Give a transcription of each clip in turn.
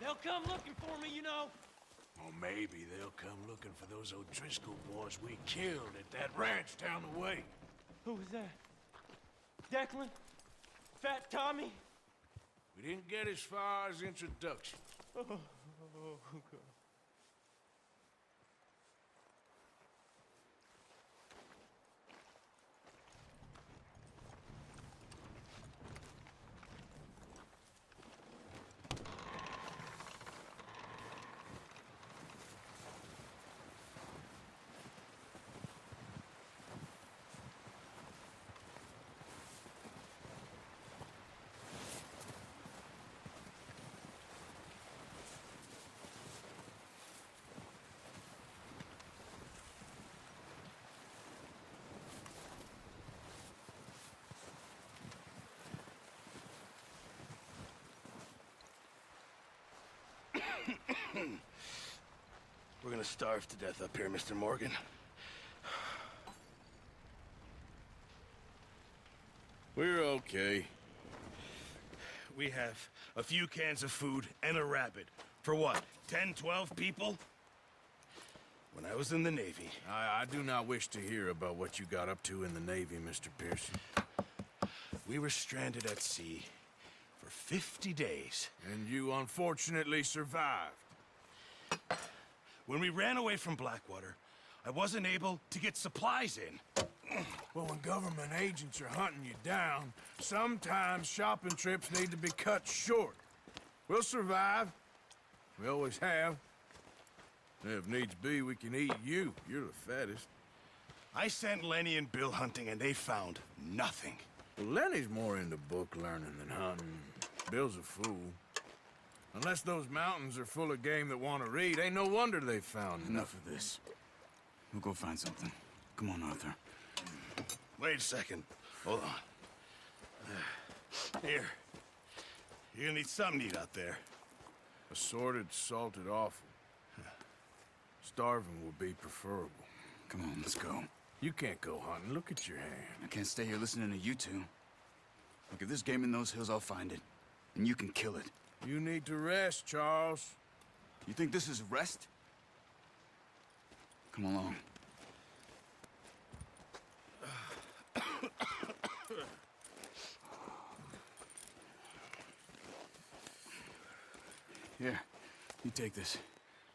They'll come looking for me, you know. Or maybe they'll come looking for those O'Driscoll boys we killed at that ranch down the way. Who was that? Declan? Fat Tommy? We didn't get as far as introduction. Oh, God. We're gonna starve to death up here, Mr. Morgan. We're okay. We have a few cans of food and a rabbit. For what, 10, 12 people? When I was in the Navy... I do not wish to hear about what you got up to in the Navy, Mr. Pearson. We were stranded at sea for 50 days. And you unfortunately survived. When we ran away from Blackwater, I wasn't able to get supplies in. Well, when government agents are hunting you down, sometimes shopping trips need to be cut short. We'll survive. We always have. If needs be, we can eat you. You're the fattest. I sent Lenny and Bill hunting, and they found nothing. Well, Lenny's more into book learning than hunting. Bill's a fool. Unless those mountains are full of game that want to read, ain't no wonder they found Enough of this. We'll go find something. Come on, Arthur. Wait a second. Hold on. Here. You're gonna need something to eat out there. Assorted, salted offal. Starving will be preferable. Come on, let's go. You can't go hunting. Look at your hand. I can't stay here listening to you two. Look, if there's game in those hills, I'll find it. And you can kill it. You need to rest, Charles. You think this is rest? Come along. Here, you take this.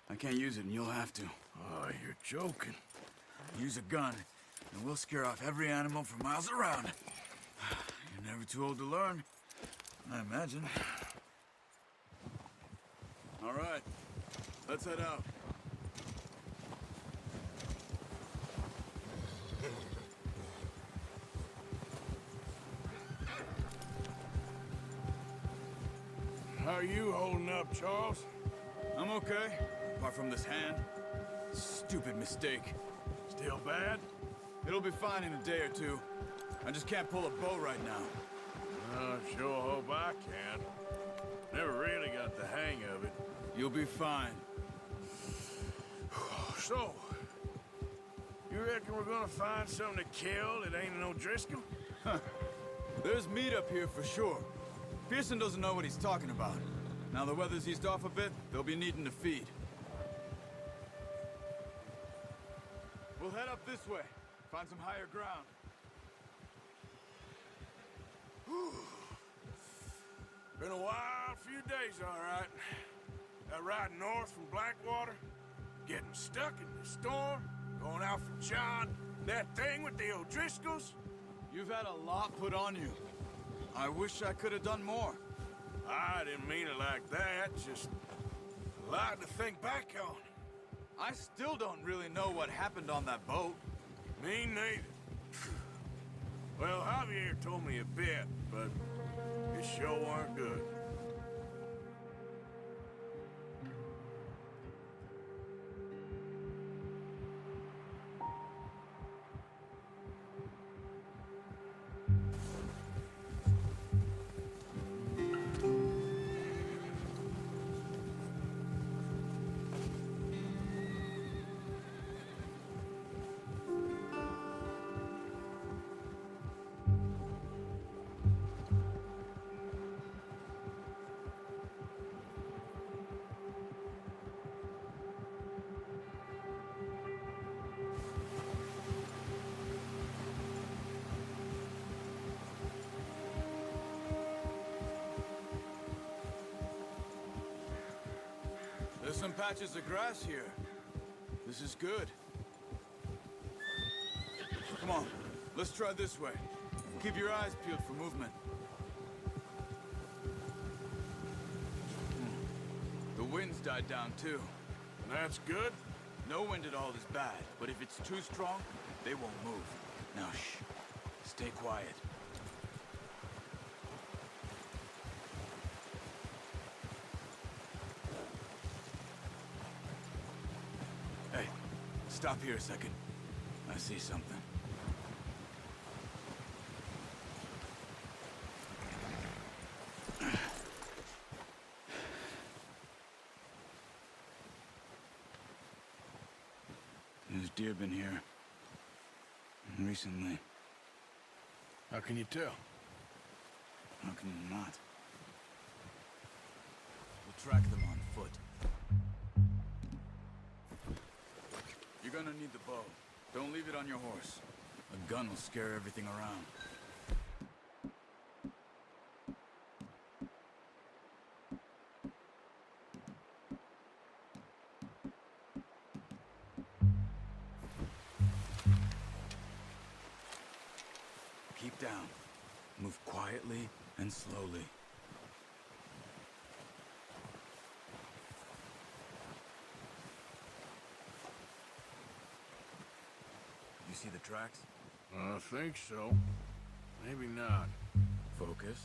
I can't use it, and you'll have to. Oh, you're joking. Use a gun, and we'll scare off every animal for miles around. You're never too old to learn, I imagine. All right, let's head out. How are you holding up, Charles? I'm okay, apart from this hand. Stupid mistake. Still bad? It'll be fine in a day or two. I just can't pull a bow right now. I sure hope I can. Never really got the hang of it. You'll be fine. So, you reckon we're gonna find something to kill that ain't an O'Driscoll? There's meat up here for sure. Pearson doesn't know what he's talking about. Now the weather's eased off a bit, they'll be needing to feed. We'll head up this way. Find some higher ground. Been a wild few days, all right. That ride north from Blackwater, getting stuck in the storm, going out for John, that thing with the O'Driscolls. You've had a lot put on you. I wish I could have done more. I didn't mean it like that, just a lot to think back on. I still don't really know what happened on that boat. Me neither. Well, Javier told me a bit, but it sure weren't good. some patches of grass here. This is good. Come on, let's try this way. Keep your eyes peeled for movement. The wind's died down too. That's good. No wind at all is bad, but if it's too strong, they won't move. Now shh. Stay quiet. Hey, stop here a second. I see something. There's deer been here. Recently. How can you tell? How can you not? We'll track them on foot. You're gonna need the bow. Don't leave it on your horse. A gun will scare everything around. Keep down. Move quietly and slowly. You see the tracks? I think so. Maybe not. Focus.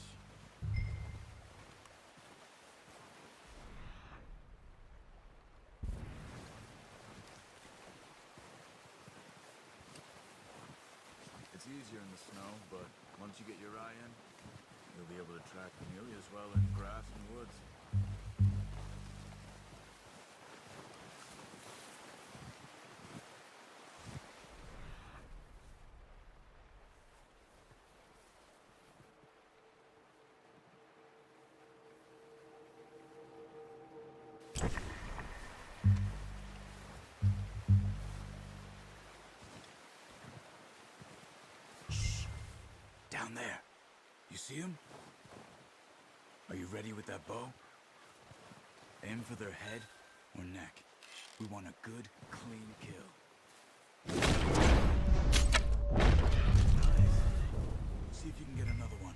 It's easier in the snow, but once you get your eye in, you'll be able to track nearly as well in grass and woods. Down there. You see him? Are you ready with that bow? Aim for their head or neck. We want a good, clean kill. Nice. See if you can get another one.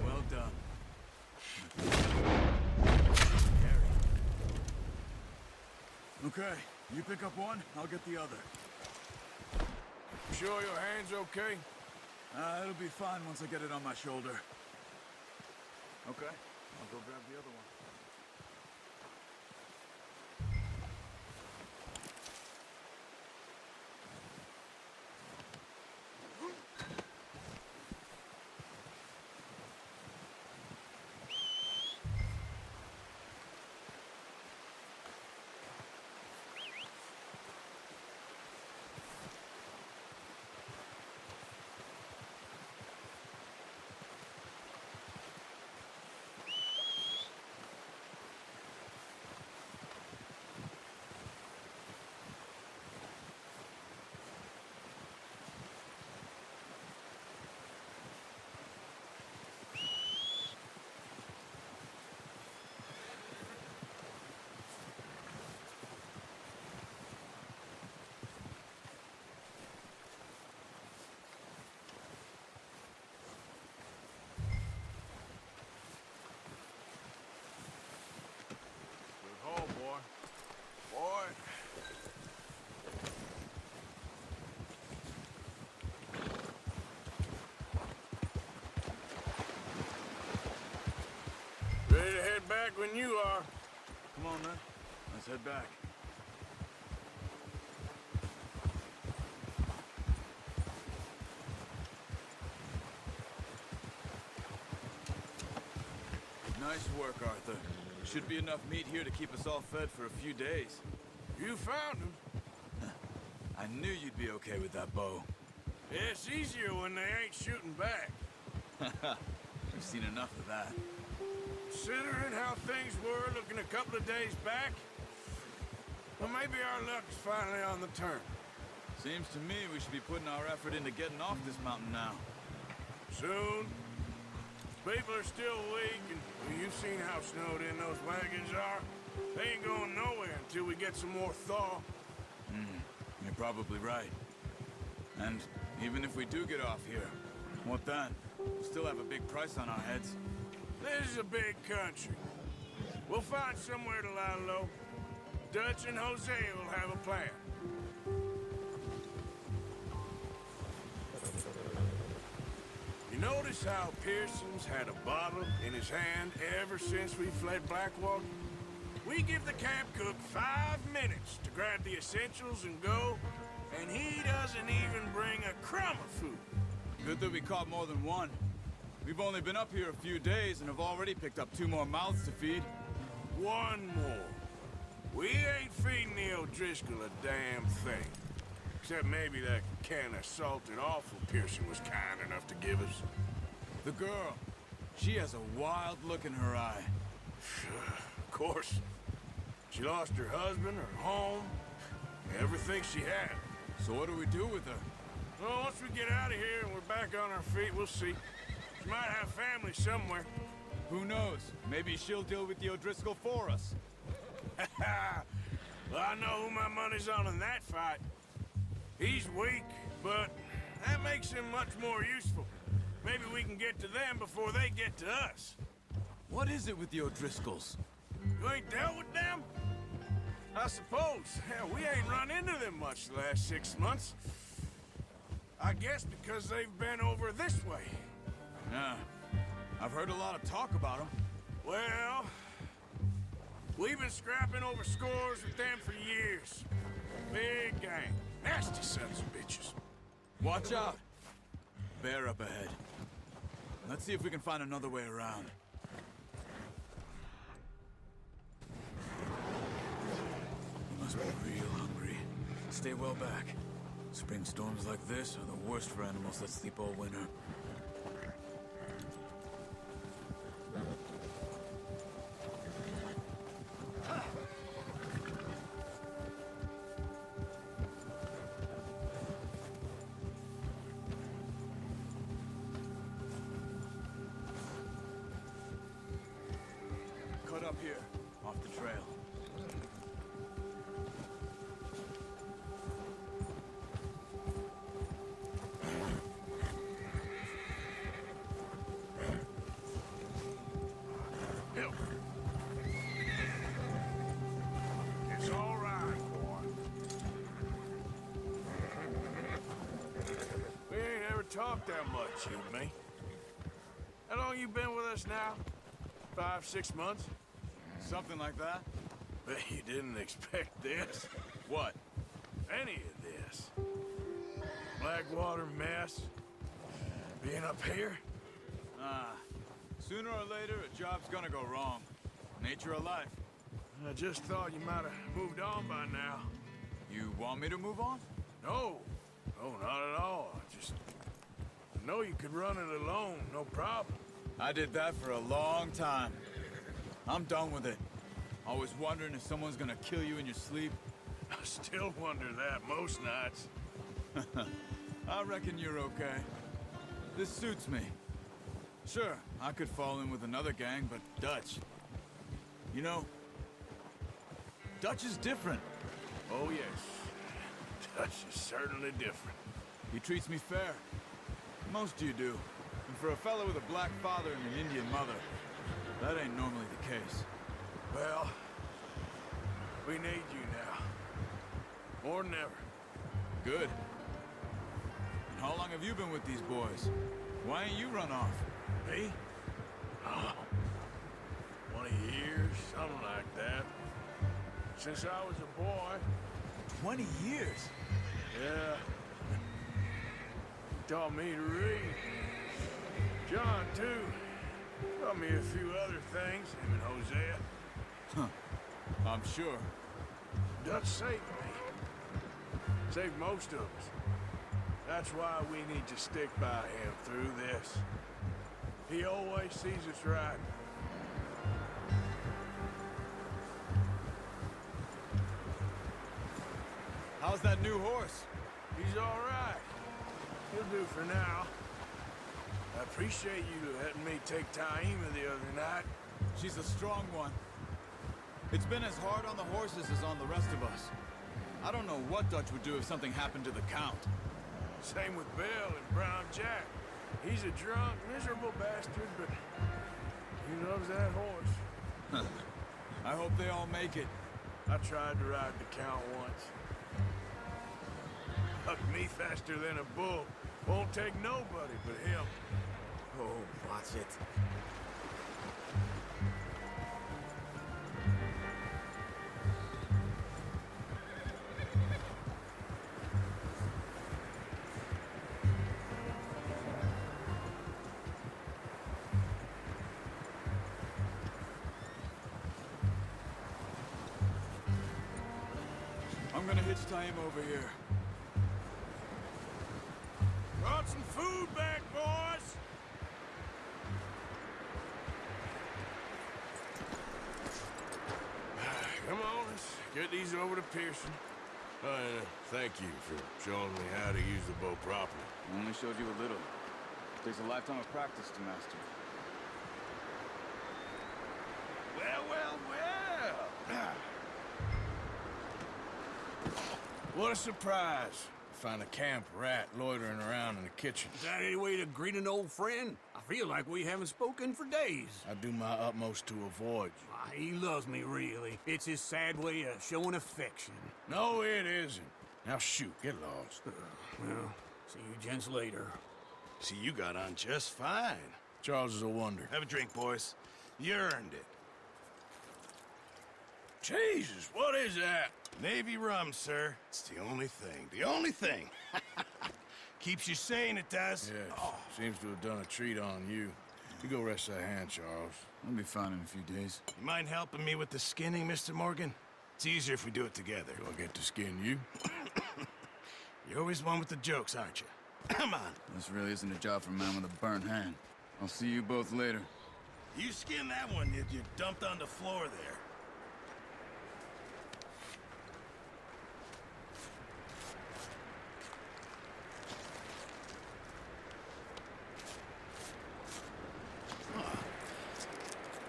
Well done. Okay, you pick up one, I'll get the other. Sure your hand's okay? It'll be fine once I get it on my shoulder. Okay, I'll go grab the other one. Good haul, boy. Boy. Ready to head back when you are. Come on, then. Let's head back. Nice work, Arthur. Should be enough meat here to keep us all fed for a few days. You found him. I knew you'd be okay with that bow. It's easier when they ain't shooting back. We've seen enough of that. Considering how things were looking a couple of days back, well, maybe our luck is finally on the turn. Seems to me we should be putting our effort into getting off this mountain now. Soon. People are still weak, and well, you've seen how snowed in those wagons are. They ain't going nowhere until we get some more thaw. You're probably right. And even if we do get off here, what then? We'll still have a big price on our heads. This is a big country. We'll find somewhere to lie low. Dutch and Jose will have a plan. You notice how Pearson's had a bottle in his hand ever since we fled Blackwater? We give the camp cook 5 minutes to grab the essentials and go, and he doesn't even bring a crumb of food. Good that we caught more than one. We've only been up here a few days and have already picked up 2 more mouths to feed. 1 more. We ain't feeding the O'Driscoll a damn thing. Except maybe that can of salted offal Pearson was kind enough to give us. The girl, she has a wild look in her eye. Of course. She lost her husband, her home, everything she had. So what do we do with her? Well, once we get out of here and we're back on our feet, we'll see. She might have family somewhere. Who knows? Maybe she'll deal with the O'Driscoll for us. Well, I know who my money's on in that fight. He's weak, but that makes him much more useful. Maybe we can get to them before they get to us. What is it with the O'Driscolls? You ain't dealt with them? I suppose. Hell, we ain't run into them much the last 6 months. I guess because they've been over this way. Yeah. I've heard a lot of talk about them. Well, we've been scrapping over scores with them for years. Big gang. Nasty sons of bitches. Watch out! Bear up ahead. Let's see if we can find another way around. You must be real hungry. Stay well back. Spring storms like this are the worst for animals that sleep all winter. Cut up here, off the trail. Help. It's all right, boy. We ain't ever talked that much, you and me. How long you been with us now? 5, 6 months? Something like that? Bet you didn't expect this. What? Any of this. Blackwater mess. Being up here? Sooner or later, a job's gonna go wrong. Nature of life. I just thought you might have moved on by now. You want me to move on? No. No, not at all. I know you could run it alone, no problem. I did that for a long time. I'm done with it. Always wondering if someone's gonna kill you in your sleep. I still wonder that most nights. I reckon you're okay. This suits me. Sure, I could fall in with another gang, but Dutch... You know, Dutch is different. Oh, yes. Dutch is certainly different. He treats me fair. Most you do. And for a fellow with a black father and an Indian mother, that ain't normally the case. Well, we need you now. More than ever. Good. And how long have you been with these boys? Why ain't you run off? Me? Oh, 20 years, something like that. since I was a boy. 20 years? Yeah. Taught me to read. John, too. Taught me a few other things, him and Hosea. I'm sure. Dutch saved me. Saved most of us. That's why we need to stick by him through this. He always sees us right. How's that new horse? He's all right. He'll do for now. I appreciate you letting me take Taima the other night. She's a strong one. It's been as hard on the horses as on the rest of us. I don't know what Dutch would do if something happened to the Count. Same with Bill and Brown Jack. He's a drunk, miserable bastard, but he loves that horse. I hope they all make it. I tried to ride the Count once. Hucked me faster than a bull. Won't take nobody but him. Oh, watch it. I'm gonna hitch time over here. Brought some food back, boys! Come on, let's get these over to Pearson. Thank you for showing me how to use the bow properly. I only showed you a little. Takes a lifetime of practice to master. Well, well, well! What a surprise. Find a camp rat loitering around in the kitchen. Is that any way to greet an old friend? I feel like we haven't spoken for days. I do my utmost to avoid you. Why, he loves me, really. It's his sad way of showing affection. No, it isn't. Now shoot, get lost. Well, see you gents later. See, you got on just fine. Charles is a wonder. Have a drink, boys. You earned it. Jesus, what is that? Navy rum, sir. It's the only thing. The only thing. Keeps you sane, it does. Yes, seems to have done a treat on you. You go rest that hand, Charles. I'll be fine in a few days. You mind helping me with the skinning, Mr. Morgan? It's easier if we do it together. Do I get to skin you? You're always one with the jokes, aren't you? Come on. This really isn't a job for a man with a burnt hand. I'll see you both later. You skin that one you dumped on the floor there.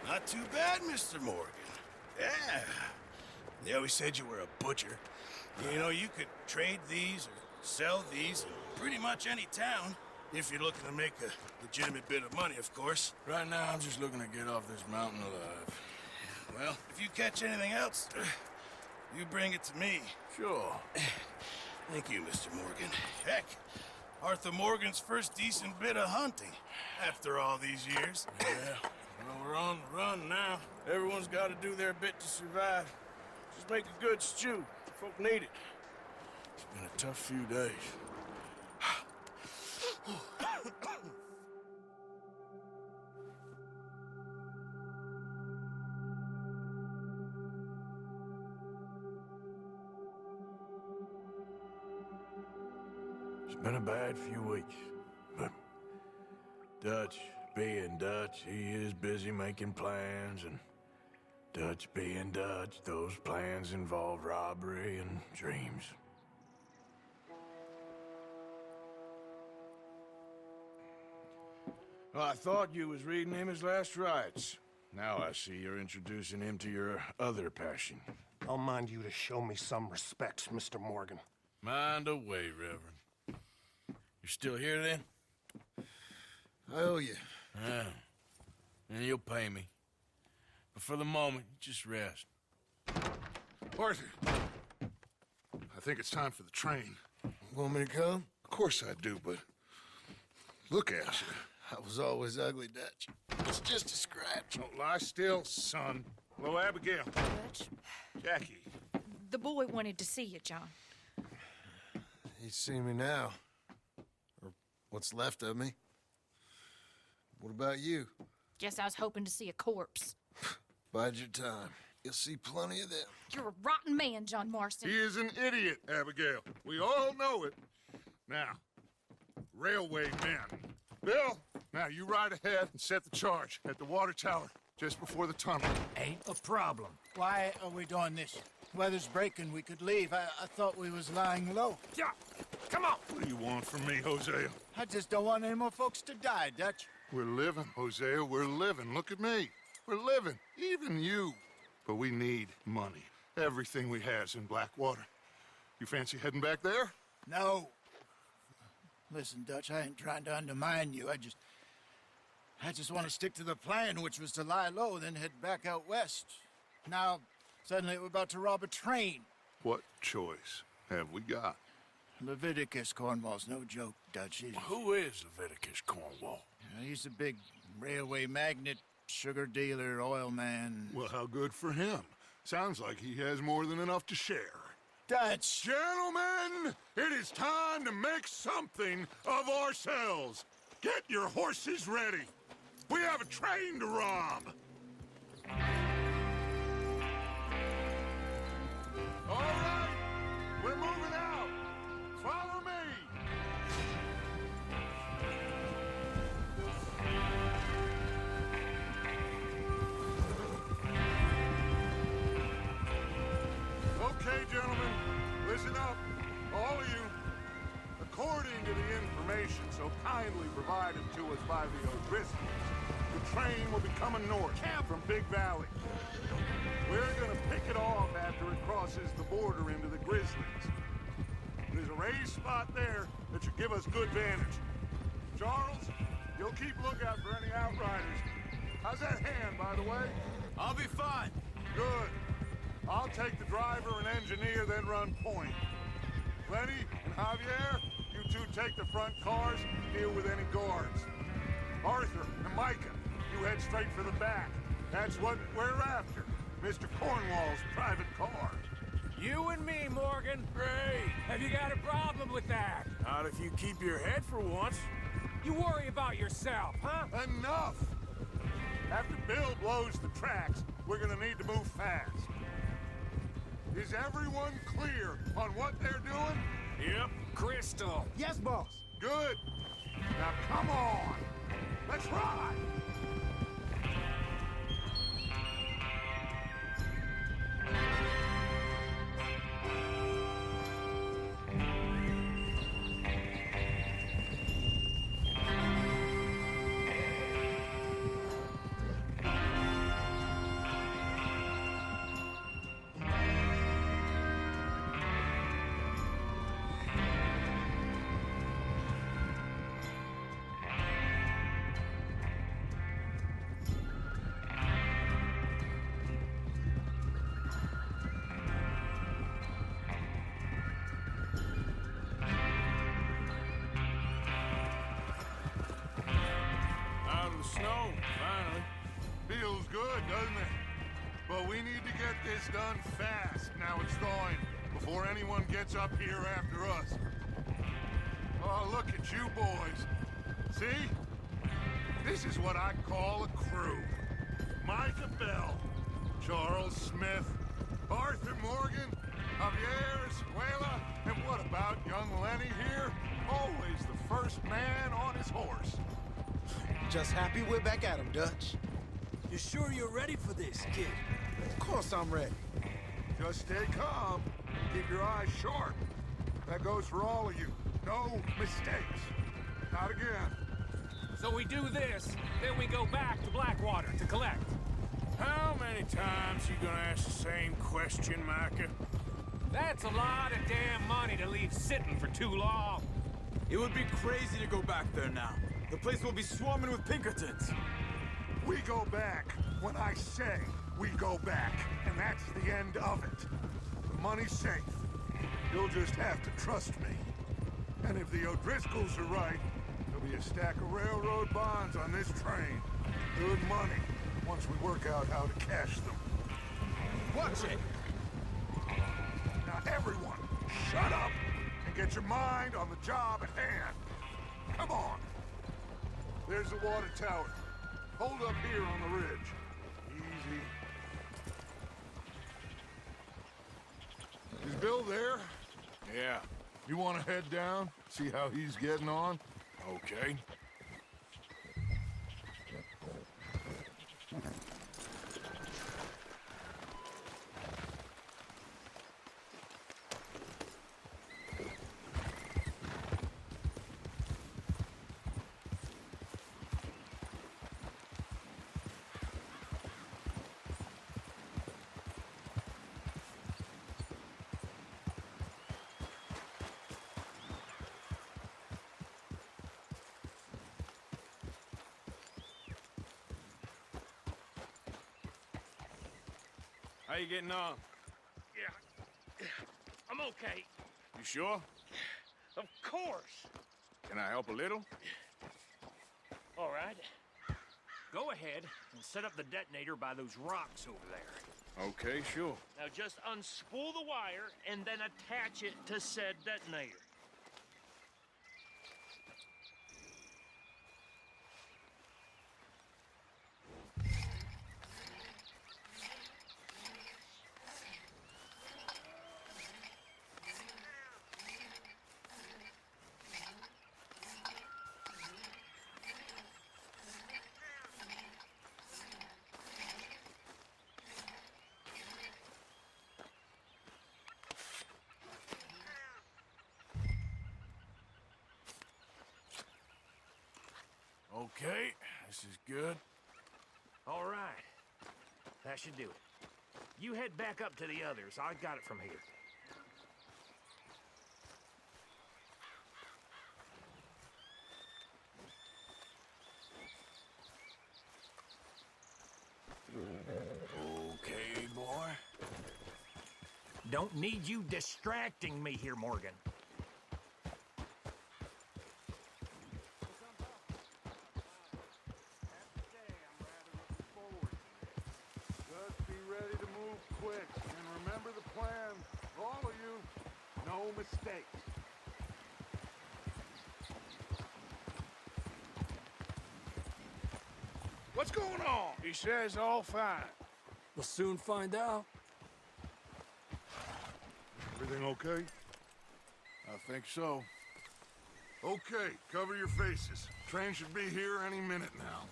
Not too bad, Mr. Morgan. Yeah. They always said you were a butcher. You know, you could trade these or sell these in pretty much any town. If you're looking to make a legitimate bit of money, of course. Right now, I'm just looking to get off this mountain alive. Well, if you catch anything else, you bring it to me. Sure. Thank you, Mr. Morgan. Heck, Arthur Morgan's first decent bit of hunting after all these years. Yeah. Well, we're on the run now. Everyone's got to do their bit to survive. Just make a good stew. Folk need it. It's been a tough few days. It's been a bad few weeks, but Dutch being Dutch, he is busy making plans, and Dutch being Dutch, those plans involve robbery and dreams. Well, I thought you was reading him his last rites. Now I see you're introducing him to your other passion. I'll mind you to show me some respect, Mr. Morgan. Mind away, Reverend. You're still here, then? I owe you. Yeah. And you'll pay me. But for the moment, just rest. Arthur, I think it's time for the train. Want me to come? Of course I do, but look at you. I was always ugly, Dutch. It's just a scratch. Don't lie still, son. Hello, Abigail. Dutch, Jackie. the boy wanted to see you, John. He's seen me now. Or what's left of me. What about you? Guess I was hoping to see a corpse. Bide your time. You'll see plenty of them. You're a rotten man, John Marston. He is an idiot, Abigail. We all know it. Now, railway men. Bill, now you ride ahead and set the charge at the water tower just before the tunnel. Ain't a problem. Why are we doing this? Weather's breaking. We could leave. I thought we was lying low. Yeah, come on. What do you want from me, Hosea? I just don't want any more folks to die, Dutch. We're living, Hosea. We're living. Look at me. We're living. Even you. But we need money. Everything we has in Blackwater. You fancy heading back there? No. Listen, Dutch, I ain't trying to undermine you. I just want to stick to the plan, which was to lie low, then head back out west. Now, suddenly we're about to rob a train. What choice have we got? Leviticus Cornwall's no joke, Dutch. Who is Leviticus Cornwall? He's a big railway magnate, sugar dealer, oil man. Well, how good for him. Sounds like he has more than enough to share. Dutch! Gentlemen, it is time to make something of ourselves. Get your horses ready. We have a train to rob. All right, we're moving out. Follow me. Okay, gentlemen, listen up, all of you. According to the information so kindly provided to us by the O'Driscolls, the train will be coming north from Big Valley. We're gonna pick it off after it crosses the border into the Grizzlies. There's a raised spot there that should give us good vantage. Charles, you'll keep lookout for any outriders. How's that hand, by the way? I'll be fine. Good. I'll take the driver and engineer, then run point. Lenny and Javier, you two take the front cars and deal with any guards. Arthur and Micah, you head straight for the back. That's what we're after. Mr. Cornwall's private car. You and me, Morgan. Great. Have you got a problem with that? Not if you keep your head for once. You worry about yourself, huh? Enough! After Bill blows the tracks, we're gonna need to move fast. Is everyone clear on what they're doing? Yep. Crystal. Yes, boss. Good. Now come on. Let's ride. Snow, finally. Feels good, doesn't it? But we need to get this done fast now it's thawing, before anyone gets up here after us. Oh, look at you boys. See? This is what I call a crew. Micah Bell, Charles Smith, Arthur Morgan, Javier Escuela, and what about young Lenny here? Always the first man on his horse. Just happy we're back at him, Dutch. You sure you're ready for this, kid? Of course I'm ready. Just stay calm. Keep your eyes sharp. That goes for all of you. No mistakes. Not again. So we do this, then we go back to Blackwater to collect. How many times you gonna ask the same question, Micah? That's a lot of damn money to leave sitting for too long. It would be crazy to go back there now. The place will be swarming with Pinkertons. We go back when I say we go back, and that's the end of it. The money's safe. You'll just have to trust me. And if the O'Driscolls are right, there'll be a stack of railroad bonds on this train. Good money, once we work out how to cash them. Watch it! Now everyone, shut up and get your mind on the job at hand. Come on. There's the water tower. Hold up here on the ridge. Easy. Is Bill there? Yeah. You want to head down, see how he's getting on? Okay. How you getting on? Yeah. I'm okay. You sure? Of course. Can I help a little? All right. Go ahead and set up the detonator by those rocks over there. Okay, sure. Now just unspool the wire and then attach it to said detonator. Okay, this is good. All right. That should do it. You head back up to the others. I got it from here. Okay, boy. Don't need you distracting me here, Morgan. Just be ready to move quick, and remember the plan. All of you, no mistakes. What's going on? He says all fine. We'll soon find out. Everything okay? I think so. Okay, cover your faces. Train should be here any minute now.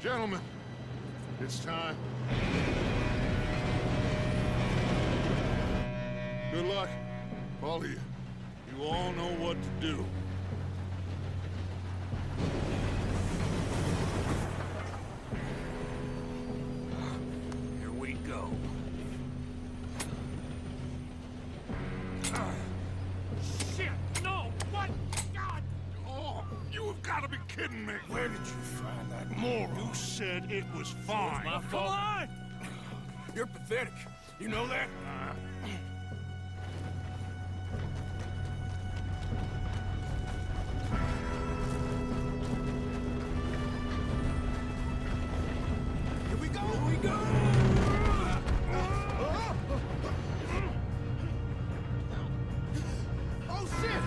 Gentlemen, it's time. Good luck, all of you. You all know what to do. Here we go. Shit! No! What? God! Oh, you have got to be kidding me. Where did you find that moron? You said it was fine. My fault. Come on! You're pathetic. You know that? Here we go! Here we go! Oh, shit!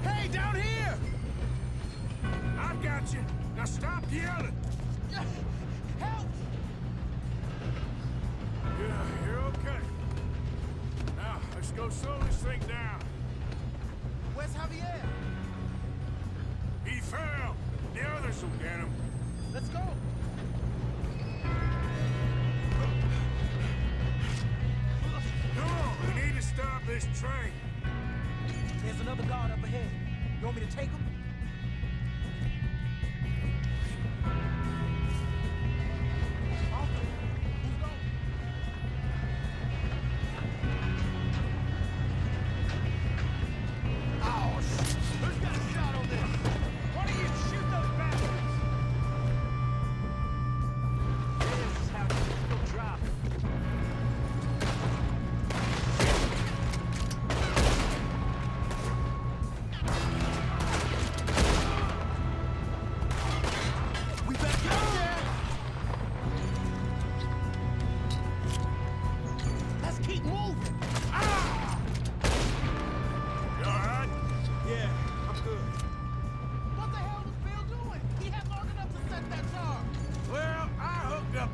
Hey, down here! I got you. Now stop yelling. Help! Yeah, you're okay. Now, let's go slow this thing down. Where's Javier? He fell. The others will get him. Let's go! Come on, we need to stop this train. There's another guard up ahead. You want me to take him? Oh, shit! Who's got a shot on this? Why don't you shoot those bastards?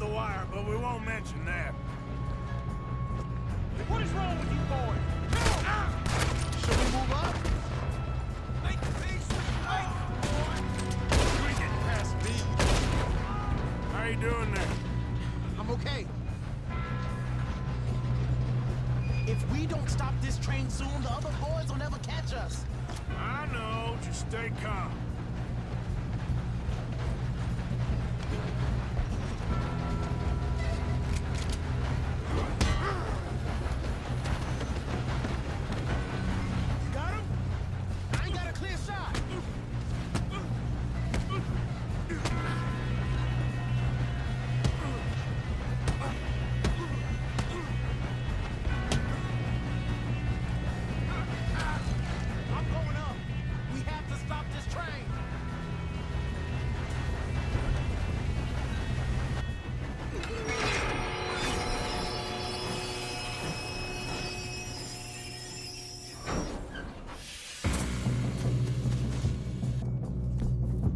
the wire, but we won't mention that. What is wrong with you boys? Should we move up? Make peace with You ain't getting past me. How you doing there? I'm okay. If we don't stop this train soon, the other boys will never catch us. I know, just stay calm. Got him? I ain't got a clear shot. I'm going up. We have to stop this train.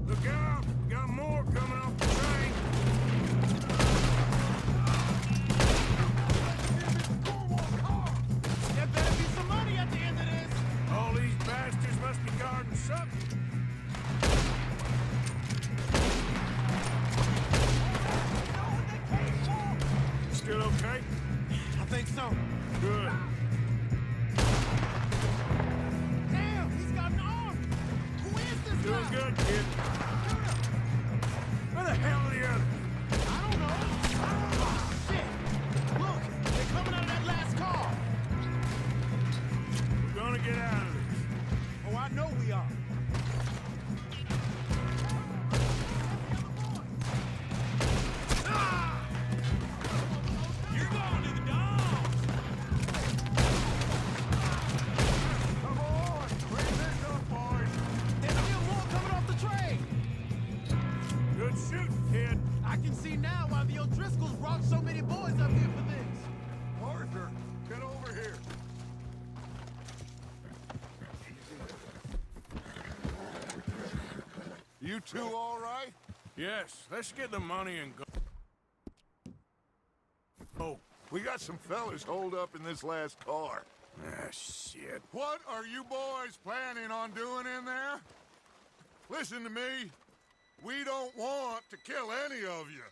Look out! We got more coming off the train. There better be some money at the end of this. All these bastards must be guarding something. Still okay? I think so. Good. Damn, he's got an arm. Who is this Doing guy? good, kid. Where the hell are the others? I don't know. Oh, shit. Look, they're coming out of that last car. We're gonna get out of this. Oh, I know we are. You're going to the dogs! Come on! Bring this up, boys! There's still more coming off the train. Good shooting, kid. I can see now why the O'Driscolls brought so many boys up here for this. Arthur, get over here. You two all right? Yes, let's get the money and go. Oh, we got some fellas holed up in this last car. Ah, shit. What are you boys planning on doing in there? Listen to me. We don't want to kill any of you.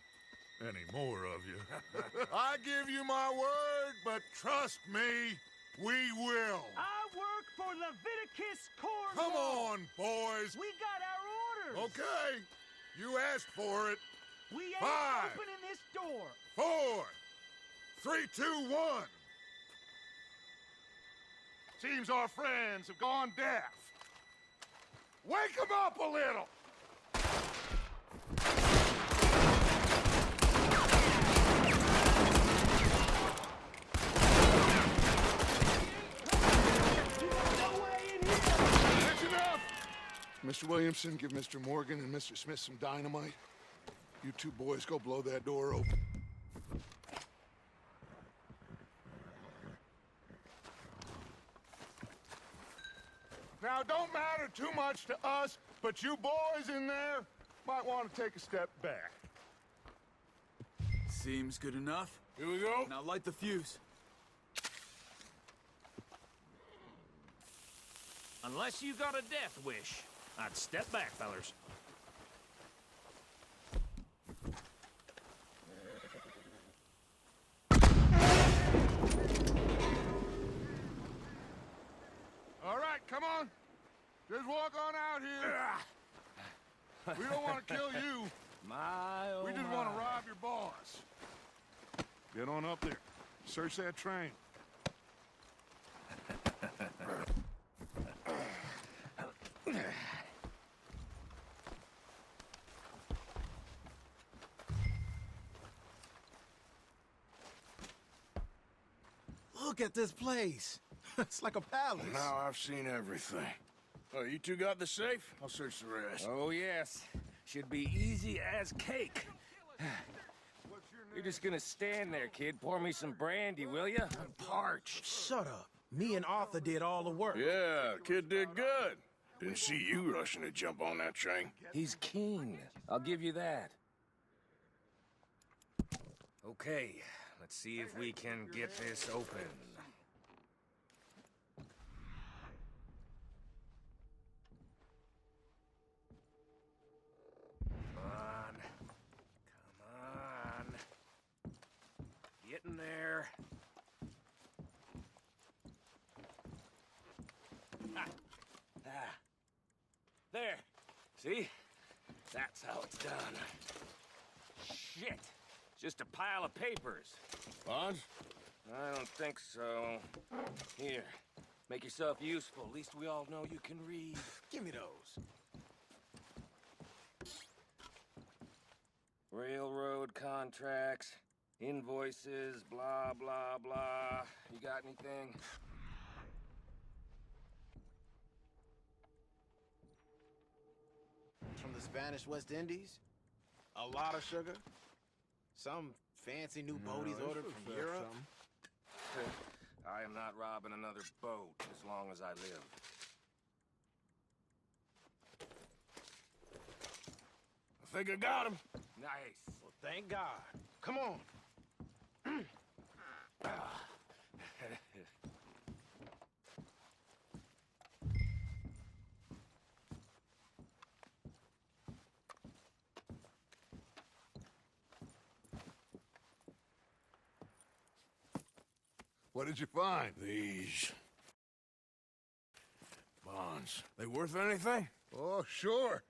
Any more of you. I give you my word, but trust me, we will. I work for Leviticus Corps. Come on, boys. We got our orders. Okay. You asked for it. We ain't 5, opening this door. 4, 3, 2, 1. Seems our friends have gone deaf. Wake them up a little. That's enough. Mr. Williamson, give Mr. Morgan and Mr. Smith some dynamite. You two boys go blow that door open. Now, it don't matter too much to us, but you boys in there might want to take a step back. Seems good enough. Here we go. Now light the fuse. Unless you got a death wish, I'd step back, fellers. All right, come on. Just walk on out here. We don't want to kill you. My, oh We just want to rob your boss. Get on up there. Search that train. Look at this place. It's like a palace. Now I've seen everything. Oh, you two got the safe? I'll search the rest. Oh, yes. Should be easy as cake. You're just gonna stand there, kid. Pour me some brandy, will ya? I'm parched. Shut up. Me and Arthur did all the work. Yeah, kid did good. Didn't see you rushing to jump on that train. He's keen. I'll give you that. Okay, let's see if we can get this open. Come on. Come on. Get in there. Ah. Ah. There. See? That's how it's done. Shit. Just a pile of papers. Bonds? I don't think so. Here. Make yourself useful. At least we all know you can read. Give me those. Railroad contracts, invoices, blah, blah, blah. You got anything? From the Spanish West Indies? A lot of sugar? Some fancy new boat he's ordered from Europe? I am not robbing another boat as long as I live. I think I got him. Nice. Well, thank God. Come on. What did you find? These bonds. They worth anything? Oh, sure.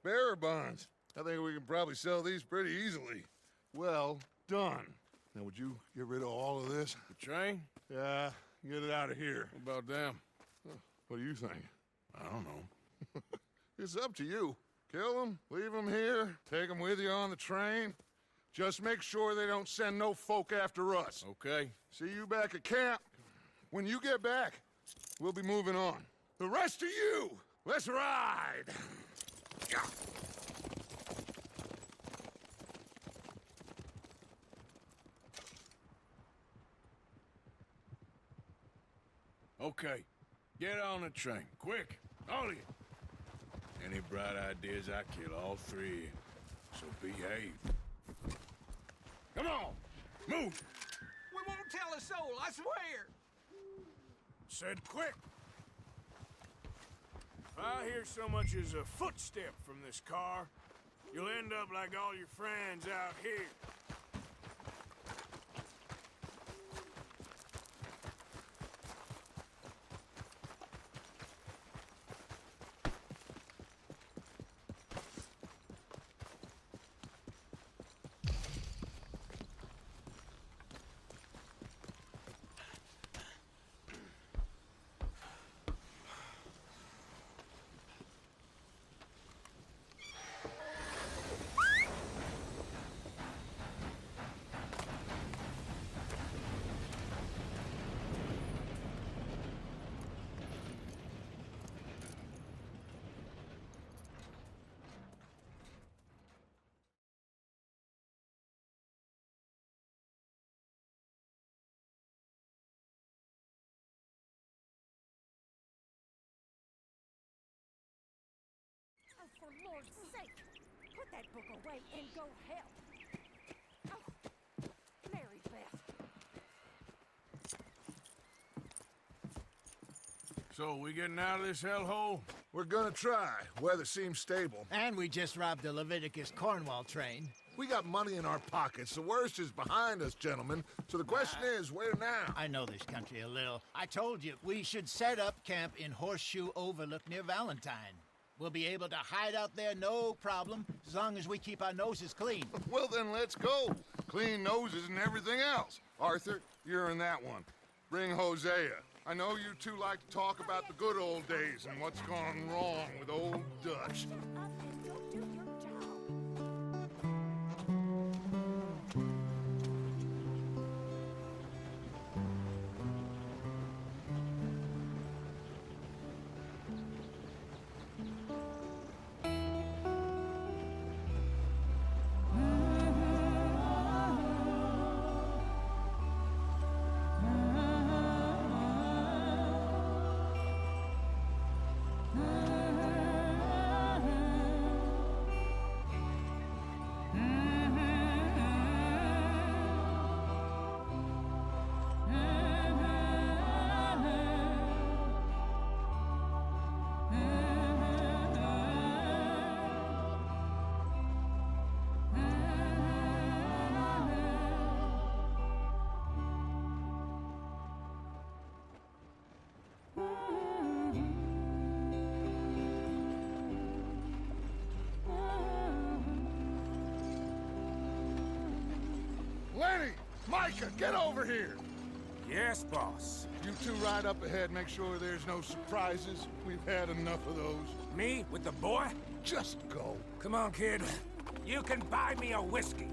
Bearer bonds. I think we can probably sell these pretty easily. Well done. Now, would you get rid of all of this? The train? Yeah, get it out of here. What about them? What do you think? I don't know. It's up to you. Kill them, leave them here, take them with you on the train. Just make sure they don't send no folk after us. Okay. See you back at camp. When you get back, we'll be moving on. The rest of you, let's ride! Okay. Get on the train. Quick. All of you. Any bright ideas, I kill all three. So behave. Come on! Move! We won't tell a soul, I swear! Said quick! If I hear so much as a footstep from this car, you'll end up like all your friends out here. Oh, for Lord's sake! Put that book away and go help! Oh, Mary Beth. So, we getting out of this hellhole? We're gonna try. Weather seems stable. And we just robbed the Leviticus Cornwall train. We got money in our pockets. The worst is behind us, gentlemen. So the question is, where now? I know this country a little. I told you, we should set up camp in Horseshoe Overlook near Valentine. We'll be able to hide out there no problem, as long as we keep our noses clean. Well, then let's go. Clean noses and everything else. Arthur, you're in that one. Bring Hosea. I know you two like to talk about the good old days and what's gone wrong with old Dutch. Micah, get over here! Yes, boss. You two ride up ahead, make sure there's no surprises. We've had enough of those. Me with the boy? Just go. Come on, kid. You can buy me a whiskey.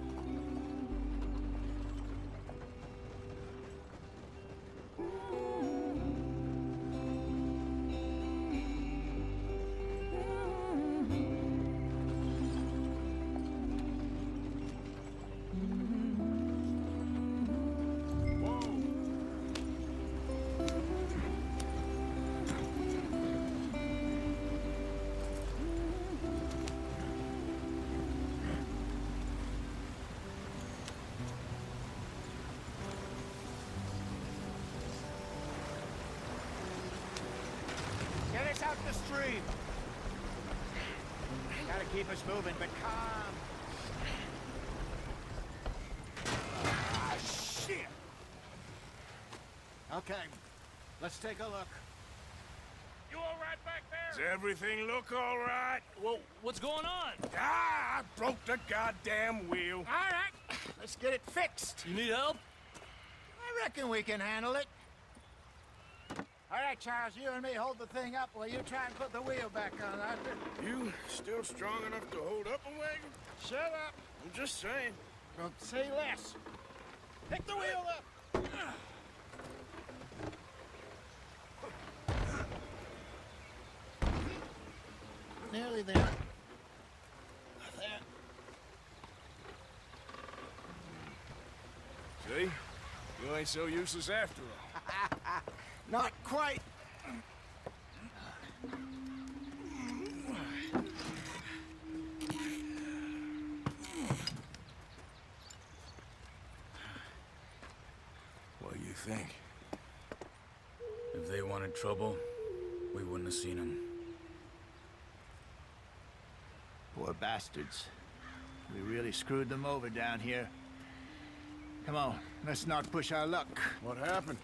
Get us out the stream. Gotta keep us moving, but calm. Ah, shit! Okay, let's take a look. You all right back there? Does everything look all right? Well, what's going on? Ah, I broke the goddamn wheel. All right, let's get it fixed. You need help? I reckon we can handle it. All right, Charles, you and me hold the thing up while you try and put the wheel back on, Arthur. You still strong enough to hold up a wagon? Shut up. I'm just saying. Don't say less. Pick the wheel up. Nearly there. There. See? You ain't so useless after all. Not quite. What do you think? If they wanted trouble, we wouldn't have seen them. Poor bastards. We really screwed them over down here. Come on, let's not push our luck. What happened?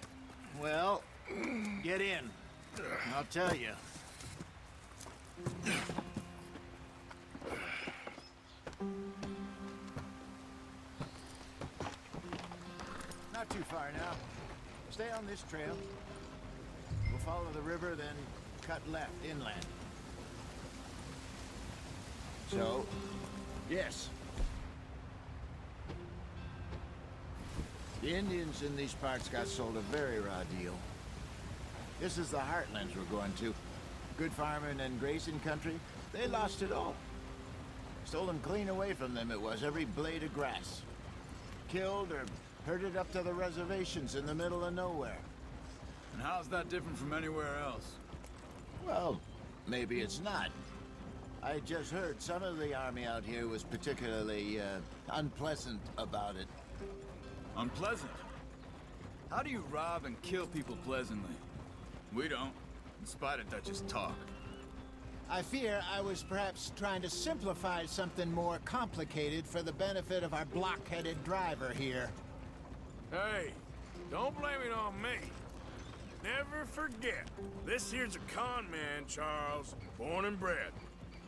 Well, get in. I'll tell you. Not too far now. Stay on this trail. We'll follow the river, then cut left inland. So, yes. The Indians in these parts got sold a very raw deal. This is the heartlands we're going to. Good farming and grazing country, they lost it all. Stolen clean away from them it was, every blade of grass. Killed or herded up to the reservations in the middle of nowhere. And how's that different from anywhere else? Well, maybe it's not. I just heard some of the army out here was particularly, unpleasant about it. Unpleasant? How do you rob and kill people pleasantly? We don't, in spite of Dutch's talk. I fear I was perhaps trying to simplify something more complicated for the benefit of our block-headed driver here. Hey, don't blame it on me. Never forget, this here's a con man, Charles, born and bred.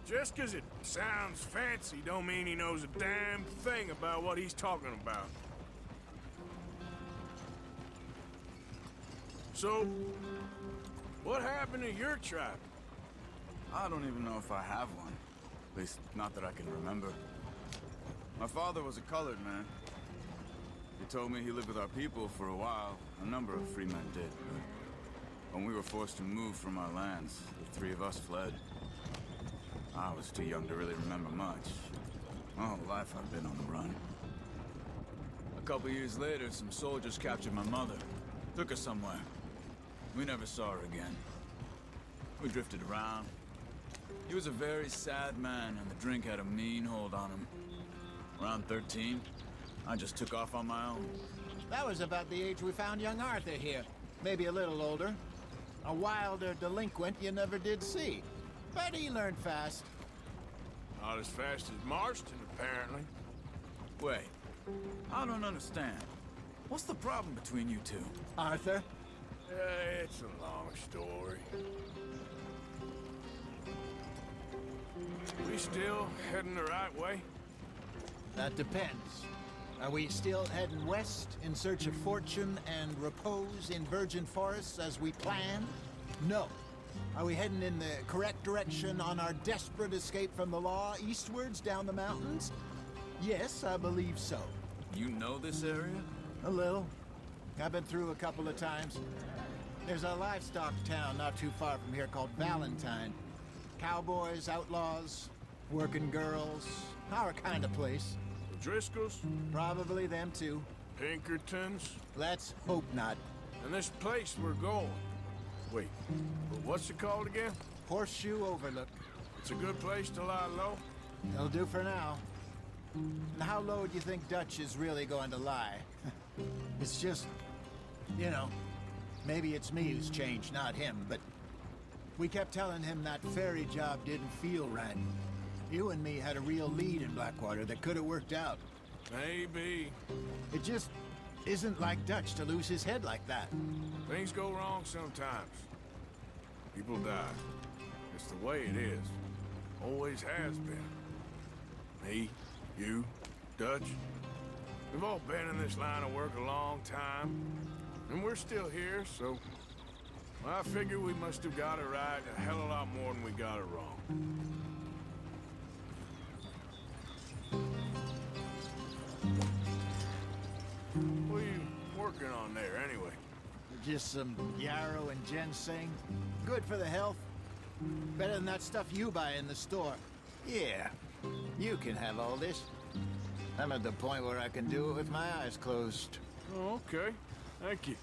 Just 'cause it sounds fancy don't mean he knows a damn thing about what he's talking about. So, what happened to your tribe? I don't even know if I have one. At least, not that I can remember. My father was a colored man. He told me he lived with our people for a while. A number of free men did, but when we were forced to move from our lands, the three of us fled. I was too young to really remember much. My whole life I've been on the run. A couple years later, some soldiers captured my mother. Took her somewhere. We never saw her again. We drifted around. He was a very sad man, and the drink had a mean hold on him. Around 13, I just took off on my own. That was about the age we found young Arthur here. Maybe a little older. A wilder delinquent you never did see. But he learned fast. Not as fast as Marston, apparently. Wait, I don't understand. What's the problem between you two? Arthur? It's a long story. We still heading the right way? That depends. Are we still heading west in search of fortune and repose in virgin forests as we planned? No. Are we heading in the correct direction on our desperate escape from the law eastwards down the mountains? Yes, I believe so. You know this area? A little. I've been through a couple of times. There's a livestock town not too far from here called Valentine. Cowboys, outlaws, working girls, our kind of place. The Driscolls? Probably them too. Pinkertons? Let's hope not. And this place we're going. Wait, but what's it called again? Horseshoe Overlook. It's a good place to lie low? It'll do for now. And how low do you think Dutch is really going to lie? It's just, you know, maybe it's me who's changed, not him, but we kept telling him that ferry job didn't feel right. You and me had a real lead in Blackwater that could have worked out. Maybe. It just isn't like Dutch to lose his head like that. Things go wrong sometimes. People die. It's the way it is. Always has been. Me, you, Dutch. We've all been in this line of work a long time. And we're still here, so... well, I figure we must have got it right a hell of a lot more than we got it wrong. What are you working on there, anyway? Just some yarrow and ginseng. Good for the health. Better than that stuff you buy in the store. Yeah, you can have all this. I'm at the point where I can do it with my eyes closed. Oh, okay. Thank you.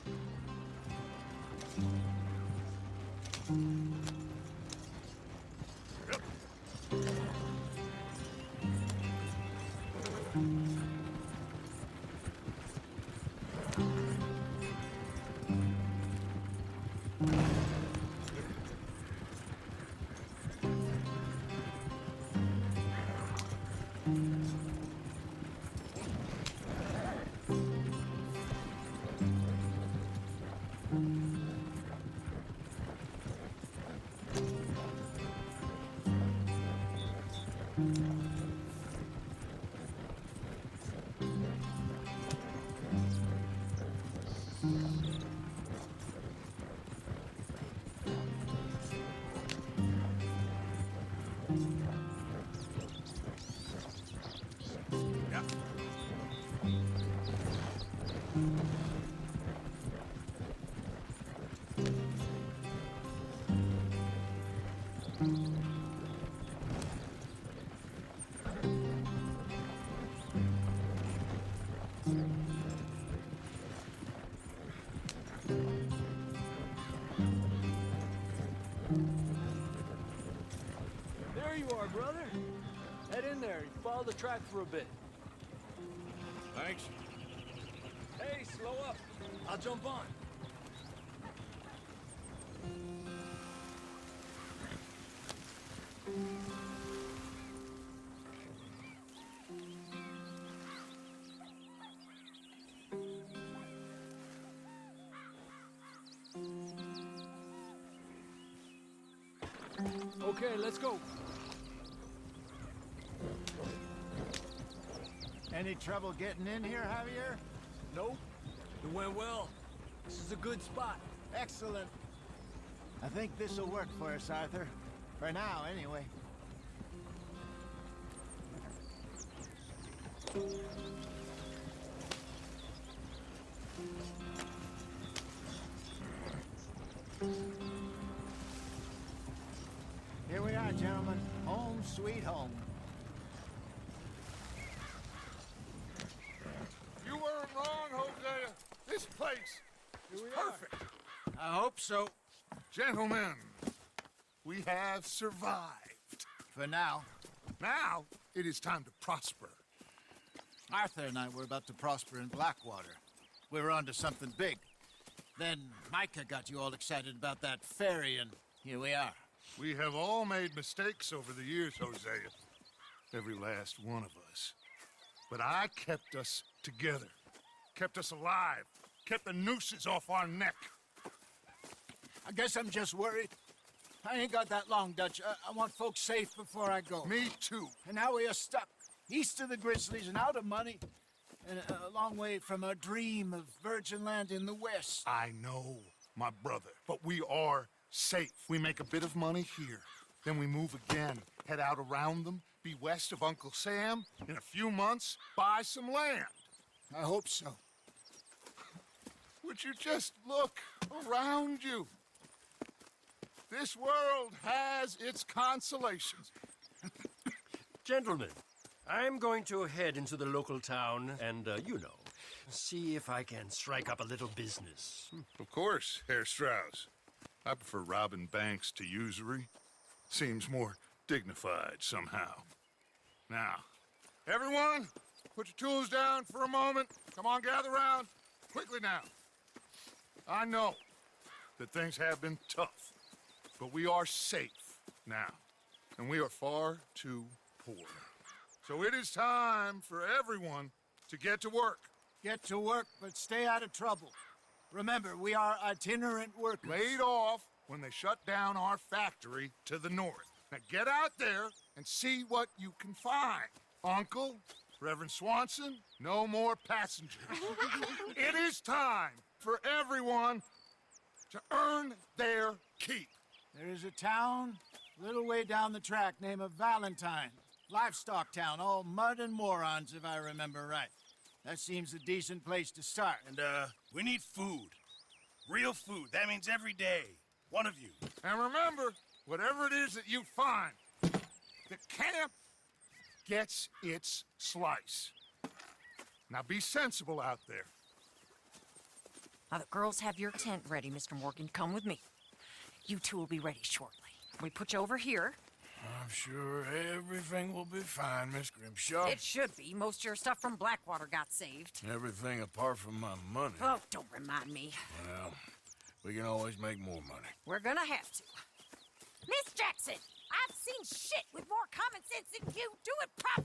There you are, brother. Head in there and follow the track for a bit. Thanks. Hey, slow up. I'll jump on. Okay, let's go. Any trouble getting in here, Javier? Nope. It went well. This is a good spot. Excellent. I think this'll work for us, Arthur. For now, anyway. Here we are, gentlemen. Home sweet home. You weren't wrong, Hosea. This place is perfect. I hope so. Gentlemen, we have survived. For now. Now, it is time to prosper. Arthur and I were about to prosper in Blackwater. We were onto something big. Then Micah got you all excited about that ferry, and here we are. We have all made mistakes over the years, Hosea. Every last one of us. But I kept us together. Kept us alive. Kept the nooses off our neck. I guess I'm just worried. I ain't got that long, Dutch. I want folks safe before I go. Me too. And now we are stuck, east of the Grizzlies and out of money. and a long way from our dream of virgin land in the west. I know, my brother, but we are safe. We make a bit of money here, then we move again, head out around them, be west of Uncle Sam, in a few months, buy some land. I hope so. Would you just look around you? This world has its consolations. Gentlemen, I'm going to head into the local town and, you know, see if I can strike up a little business. Of course, Herr Strauss. I prefer robbing banks to usury. Seems more dignified somehow. Now, everyone, put your tools down for a moment. Come on, gather round. Quickly now. I know that things have been tough, but we are safe now, and we are far too poor. So it is time for everyone to get to work. Get to work, but stay out of trouble. Remember, we are itinerant workers. Laid off when they shut down our factory to the north. Now get out there and see what you can find. Uncle, Reverend Swanson, no more passengers. It is time for everyone to earn their keep. There is a town a little way down the track named Valentine. Livestock town, all mud and morons, if I remember right. That seems a decent place to start. And, we need food. Real food. That means every day. One of you. And remember, whatever it is that you find, the camp gets its slice. Now be sensible out there. Now the girls have your tent ready, Mr. Morgan. Come with me. You two will be ready shortly. We put you over here. I'm sure everything will be fine, Miss Grimshaw. It should be. Most of your stuff from Blackwater got saved. Everything apart from my money. Oh, don't remind me. Well, we can always make more money. We're gonna have to. Miss Jackson, I've seen shit with more common sense than you. Do it proper.